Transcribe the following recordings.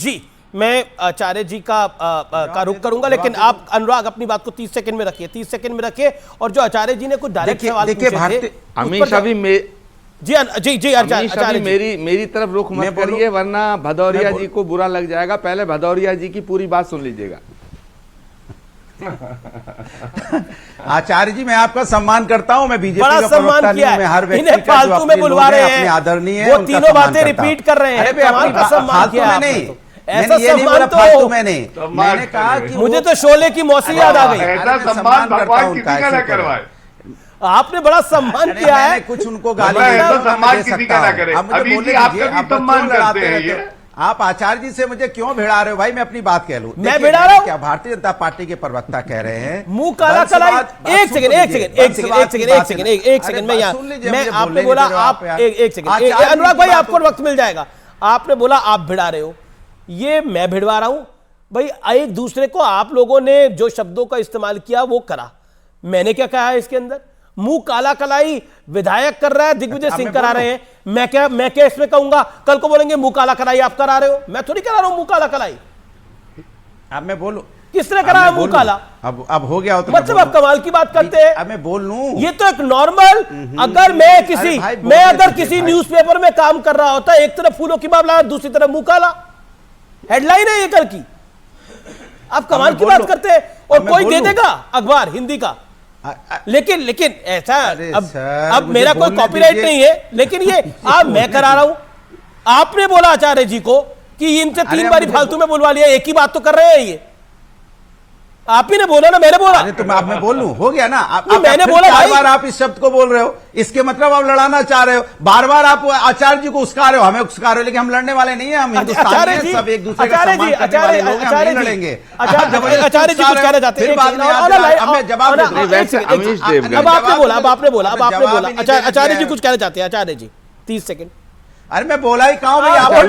जी, मैं आचार्य जी का रुख करूंगा, लेकिन आप अनुराग अपनी बात को 30 सेकंड में रखिए, 30 सेकंड में रखिए। और जो आचार्य जी ने कुछ डायरेक्ट सवाल पूछे थे, हमेशा भी जी आचार्य मेरी तरफ रुख मत करिए, वरना भदौरिया जी को बुरा लग जाएगा। पहले भदौरिया जी की पूरी बात सुन लीजिएगा। आचार्य जी, मैं आपका सम्मान करता हूं, मैं बीजेपी का सम्मान किया है, मैं हर व्यक्ति इन्हें फालतू में बुलवा रहे हैं, आदरणीय वो तीनों बातें रिपीट कर रहे हैं। फालतू में नहीं, ऐसा सम्मान तो मैंने कहा कि मुझे तो शोले की मौसी याद आ गई। ऐसा सम्मान भगवान किसी का न करवाए। आपने बड़ा सम्मान किया है, कुछ उनको गाली सम्मान किसी का ना करे। अभी जी आपका भी सम्मान करते हैं ये। आप आचार्य जी से मुझे क्यों भिड़ा रहे हो भाई? मैं अपनी बात कह लूं। मैं भिड़ा रहा हूं क्या? भारतीय जनता पार्टी के प्रवक्ता कह रहे हैं मुंह काला कलाई। एक सेकंड मैं आपने बोला आप एक सेकंड अनुराग भाई, आपको वक्त मिल जाएगा। आपने बोला आप भिड़ा रहे हो, ये मैं भिड़वा रहा हूं भाई। एक दूसरे को आप लोगों ने जो शब्दों का इस्तेमाल किया वो करा, मैंने क्या कहा है इसके अंदर? मुंह काला कलाई विधायक कर रहा है, दिग्विजय सिंह करा रहे हैं, मैं क्या इसमें कहूंगा? कल को बोलेंगे मुंह काला कलाई आप करा रहे हो, मैं थोड़ी करा रहा हूं मुंह काला कलाई। अब मैं बोलूं किसने करा है मुंह काला? अब हो गया हो तो मतलब आप कमाल की बात करते हैं। अब मैं बोल लूं, ये तो एक नॉर्मल, अगर मैं किसी न्यूज़पेपर में काम कर रहा होता, एक तरफ फूलों की मामला, दूसरी तरफ मुंह काला, हेडलाइन है ये कल की। आप कमाल की बात करते हैं, और कोई दे देगा अखबार हिंदी का। लेकिन ऐसा अब मेरा कोई कॉपीराइट नहीं है, लेकिन ये मैं करा रहा हूं। आपने बोला आचार्य जी को कि इनसे 3 बार फालतू में बुलवा लिया, एक ही बात तो कर रहे हैं ये। आप ही ने बोला ना, मैंने बोला? अरे तो मैं बोल लूं, हो गया ना। मैंने बोला बार बार आप इस शब्द को बोल रहे हो, इसके मतलब आप लड़ाना चाह रहे हो। बार बार आप आचार्य जी को उस्का रहे हो, हमें उस्का रहे हो, लेकिन हम लड़ने वाले नहीं है। हम हिंदुस्तानी हैं, सब एक दूसरे का सम्मान करने वाले लोग हैं, हम नहीं लड़ेंगे। आचार्य जी कुछ कहना चाहते हैं, जवाब अब आपने बोला आचार्य जी कुछ कहना चाहते हैं। आचार्य जी 30 सेकंड। अरे मैं बोला ही कहां भाई? आपने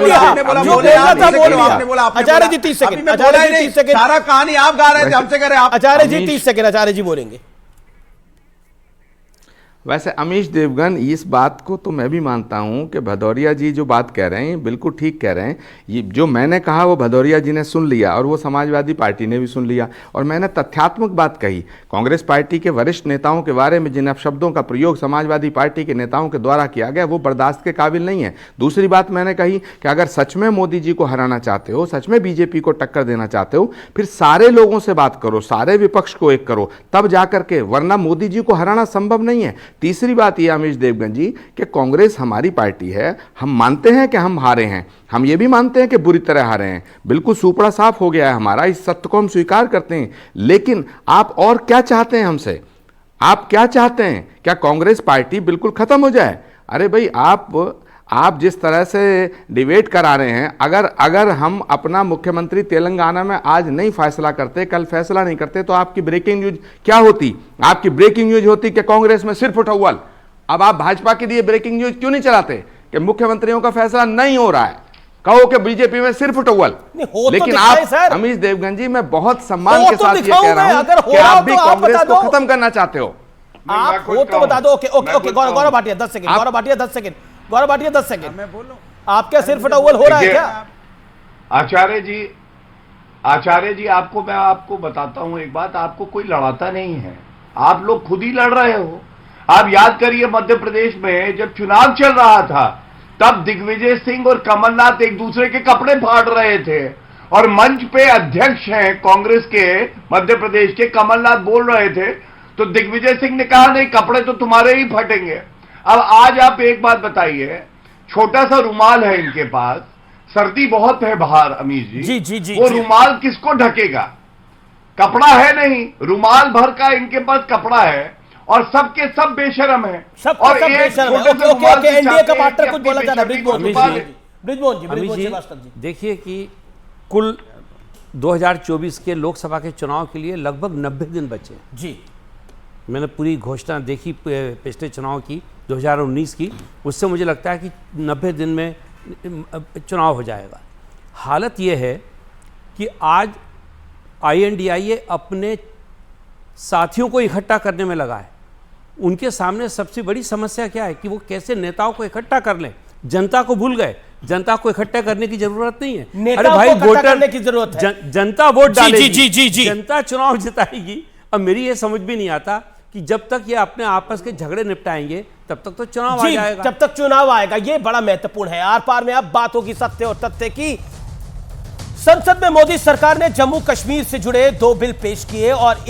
बोला आचार्य जी 30 सेकंड। आचार्य जी 30 सेकंड। सारा कहानी आप गा रहे थे, हमसे कह रहे आप। आचार्य जी 30 सेकंड, आचार्य जी बोलेंगे। वैसे अमीश देवगन, इस बात को तो मैं भी मानता हूं कि भदौरिया जी जो बात कह रहे हैं बिल्कुल ठीक कह रहे हैं। ये जो मैंने कहा वो भदौरिया जी ने सुन लिया, और वो समाजवादी पार्टी ने भी सुन लिया। और मैंने तथ्यात्मक बात कही, कांग्रेस पार्टी के वरिष्ठ नेताओं के बारे में जिन अपशब्दों का प्रयोग समाजवादी पार्टी के नेताओं के द्वारा किया गया वो बर्दाश्त के काबिल नहीं है। दूसरी बात मैंने कही कि अगर सच में मोदी जी को हराना चाहते हो, सच में बीजेपी को टक्कर देना चाहते हो, फिर सारे लोगों से बात करो, सारे विपक्ष को एक करो, तब जाकर के, वरना मोदी जी को हराना संभव नहीं है। तीसरी बात यह अमीश देवगन जी कि कांग्रेस हमारी पार्टी है, हम मानते हैं कि हम हारे हैं, हम ये भी मानते हैं कि बुरी तरह हारे हैं, बिल्कुल सुपड़ा साफ हो गया है हमारा, इस सत्य को हम स्वीकार करते हैं। लेकिन आप और क्या चाहते हैं हमसे? आप क्या चाहते हैं? क्या कांग्रेस पार्टी बिल्कुल खत्म हो जाए? अरे भाई, आप जिस तरह से डिबेट करा रहे हैं, अगर हम अपना मुख्यमंत्री तेलंगाना में आज नहीं फैसला करते, कल फैसला नहीं करते, तो आपकी ब्रेकिंग न्यूज क्या होती? आपकी ब्रेकिंग न्यूज होती कि कांग्रेस में सिर्फ उठौल। अब आप भाजपा के लिए ब्रेकिंग न्यूज क्यों नहीं चलाते कि मुख्यमंत्रियों का फैसला नहीं हो रहा है? कहो कि बीजेपी में सिर्फ उठौल। लेकिन आप अमीश देवगन जी, मैं बहुत सम्मान के साथ ये कह रहा हूं कि आप भी कांग्रेस को खत्म करना चाहते हो। आप हो तो बता दो। Okay Gaurav Bhatia 10 second. Gaurav Bhatia 10 second. Gaurav Bhatia 10 second. मैं बोलूं, आप क्या सिर्फ उठौल हो रहा है क्या? आचार्य जी मैं आपको बताता हूं एक बात, आपको कोई लड़ाता नहीं है, आप लोग खुद ही लड़ रहे हो। आप याद करिए, मध्य प्रदेश में जब चुनाव चल रहा था, तब दिग्विजय सिंह और कमलनाथ एक दूसरे के कपड़े फाड़ रहे थे, और मंच पे अध्यक्ष हैं कांग्रेस के मध्य प्रदेश के कमलनाथ बोल रहे थे, तो दिग्विजय सिंह ने कहा नहीं, कपड़े तो तुम्हारे ही फटेंगे। अब आज आप एक बात बताइए, छोटा सा रुमाल है इनके पास, सर्दी बहुत है बाहर अमीश जी, वो रुमाल किसको ढकेगा? कपड़ा है नहीं, रुमाल भर का इनके पास कपड़ा है, और सबके सब बेशरम है। और एक छोटे से रुमाल से एनडीए का पार्टनर कुछ बोला था ना, ब्रिजमोहन जी। देखिए कि कुल 2024 के लोकसभा के चुनाव के लिए लगभग 90 दिन बचे जी। मैंने पूरी घोषणा देखी पिछले चुनाव की, 2019 की, उससे मुझे लगता है कि 90 दिन में चुनाव हो जाएगा। हालत यह है कि आज INDIA अपने साथियों को इकट्ठा करने में लगा है। उनके सामने सबसे बड़ी समस्या क्या है कि वो कैसे नेताओं को इकट्ठा कर लें। जनता को भूल गए, जनता को इकट्ठा करने की जरूरत नहीं है। नेताओं को इकट्ठा करने की जरूरत है। जनता वोट डालेगी, जी। जनता चुनाव जिताएगी। अब मेरी ये समझ भी नहीं आता कि जब तक ये अपने आपस के झगड़े निपटाएंगे तब तक तो चुनाव आ जाएगा। जब तक चुनाव आएगा, ये बड़ा महत्वपूर्ण है। आर पार में अब बात होगी सत्य और तथ्य की। संसद में मोदी सरकार ने जम्मू कश्मीर से जुड़े 2 बिल पेश किए और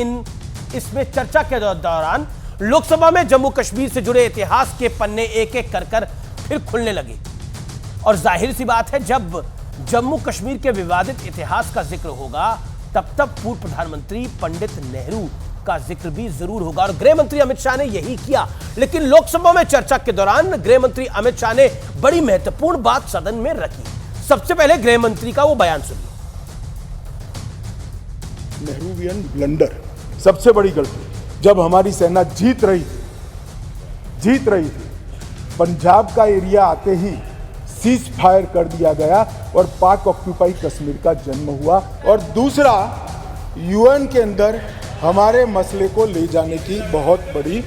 इसमें चर्चा के दौरान लोकसभा में जम्मू कश्मीर से जुड़े इतिहास के पन्ने एक एक कर फिर खुलने लगे। और जाहिर सी बात है, जब जम्मू कश्मीर के विवादित इतिहास का जिक्र होगा तब पूर्व प्रधानमंत्री पंडित नेहरू का जिक्र भी जरूर होगा। और गृह मंत्री अमित शाह ने यही किया। लेकिन लोकसभा में चर्चा के दौरान गृह मंत्री अमित शाह ने बड़ी महत्वपूर्ण बात सदन में रखी। सबसे पहले गृह मंत्री का वो बयान सुनिए। नेहरूवियन ब्लंडर, सबसे बड़ी गलती जब हमारी सेना जीत रही थी, पंजाब का एरिया आते ही सीज फायर कर दिया गया और पाक ऑक्यूपाई कश्मीर का जन्म हुआ। और दूसरा, यूएन के अंदर हमारे मसले को ले जाने की बहुत बड़ी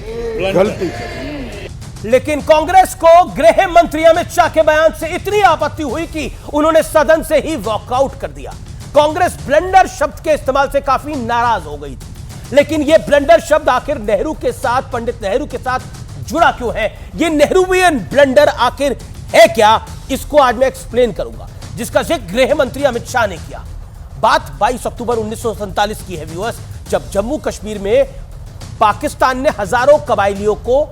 गलती थी। लेकिन कांग्रेस को गृह मंत्री अमित शाह के बयान से इतनी आपत्ति हुई कि उन्होंने सदन से ही वॉकआउट कर दिया। कांग्रेस ब्लंडर शब्द के इस्तेमाल से काफी नाराज हो गई थी। लेकिन यह ब्लंडर शब्द आखिर नेहरू के साथ, पंडित नेहरू के साथ जुड़ा क्यों है? यह नेहरूवियन ब्लंडर आखिर है क्या? इसको आज मैं एक्सप्लेन करूंगा, जिसका जिक्र गृह मंत्री अमित शाह ने किया। बात 22 अक्टूबर 1947 की है व्यूअर्स, जब जम्मू कश्मीर में पाकिस्तान ने हजारों कबायलियों को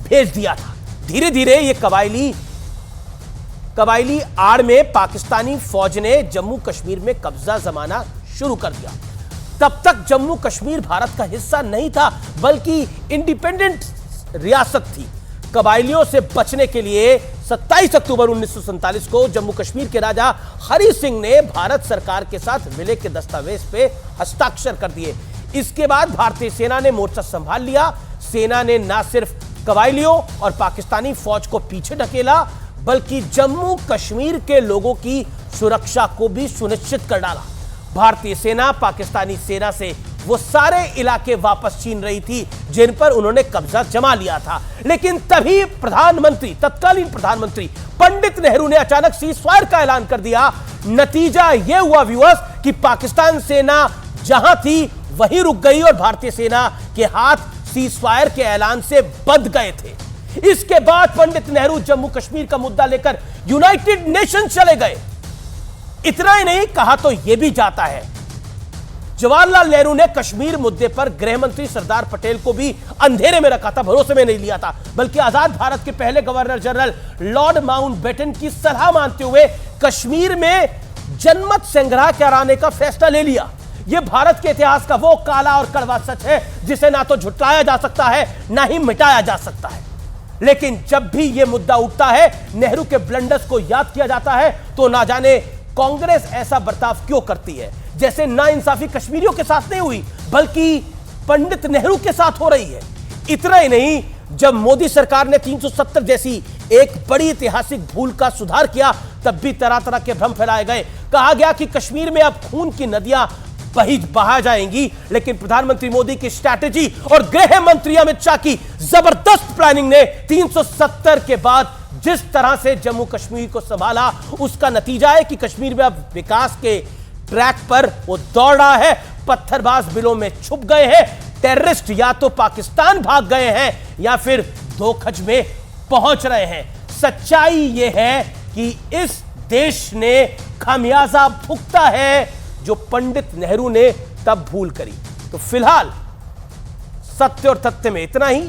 भेज दिया था। धीरे धीरे ये कबायली आड़ में पाकिस्तानी फौज ने जम्मू कश्मीर में कब्जा जमाना शुरू कर दिया। तब तक जम्मू कश्मीर भारत का हिस्सा नहीं था, बल्कि इंडिपेंडेंट रियासत थी। कबायलियों से बचने के लिए 27 अक्टूबर 1947 को जम्मू कश्मीर के राजा हरि सिंह ने भारत सरकार के साथ विलय के दस्तावेज पे हस्ताक्षर कर दिए। इसके बाद भारतीय सेना ने मोर्चा संभाल लिया। सेना ने न सिर्फ कबायलियों और पाकिस्तानी फौज को पीछे ढकेला, बल्कि जम्मू कश्मीर के लोगों की सुरक्षा को भी सुनिश्चित कर डाला। भारतीय सेना पाकिस्तानी सेना से वो सारे इलाके वापस छीन रही थी जिन पर उन्होंने कब्जा जमा लिया था। लेकिन तभी तत्कालीन प्रधानमंत्री पंडित नेहरू ने अचानक सीजफायर का ऐलान कर दिया। नतीजा यह हुआ व्यूअर्स कि पाकिस्तान सेना जहां थी वहीं रुक गई और भारतीय सेना के हाथ सीजफायर के ऐलान से बंध गए थे। इसके बाद पंडित नेहरू जम्मू कश्मीर का मुद्दा लेकर यूनाइटेड नेशन चले गए। इतना ही नहीं, कहा तो यह भी जाता है, जवाहरलाल नेहरू ने कश्मीर मुद्दे पर गृह मंत्री सरदार पटेल को भी अंधेरे में रखा था, भरोसे में नहीं लिया था, बल्कि आजाद भारत के पहले गवर्नर जनरल लॉर्ड माउंटबेटन की सलाह मानते हुए कश्मीर में जनमत संग्रह कराने का फैसला ले लिया। यह भारत के इतिहास का वो काला और कड़वा सच है जिसे ना तो झुटलाया जा सकता है ना ही मिटाया जा सकता है। लेकिन जब भी यह मुद्दा उठता है, नेहरू के ब्लंडर्स को याद किया जाता है, तो ना जाने कांग्रेस ऐसा बर्ताव क्यों करती है, जैसे नाइंसाफी कश्मीरियों के साथ नहीं हुई बल्कि पंडित नेहरू के साथ हो रही है। इतना ही नहीं, जब मोदी सरकार ने 370 जैसी एक बड़ी ऐतिहासिक भूल का सुधार किया, तब भी तरह तरह के भ्रम फैलाए गए। कहा गया कि कश्मीर में अब खून की नदियां बहा जाएंगी। लेकिन प्रधानमंत्री मोदी की स्ट्रैटेजी और गृह मंत्री अमित शाह की जबरदस्त प्लानिंग ने 370 के बाद जिस तरह से जम्मू कश्मीर को संभाला, उसका नतीजा है कि कश्मीर में अब विकास के ट्रैक पर वो दौड़ रहा है। पत्थरबाज बिलों में छुप गए हैं, टेररिस्ट या तो पाकिस्तान भाग गए हैं या फिर धोखज में पहुंच रहे हैं। सच्चाई यह है कि इस देश ने खामियाजा भुगता है जो पंडित नेहरू ने तब भूल करी। तो फिलहाल सत्य और तथ्य में इतना ही।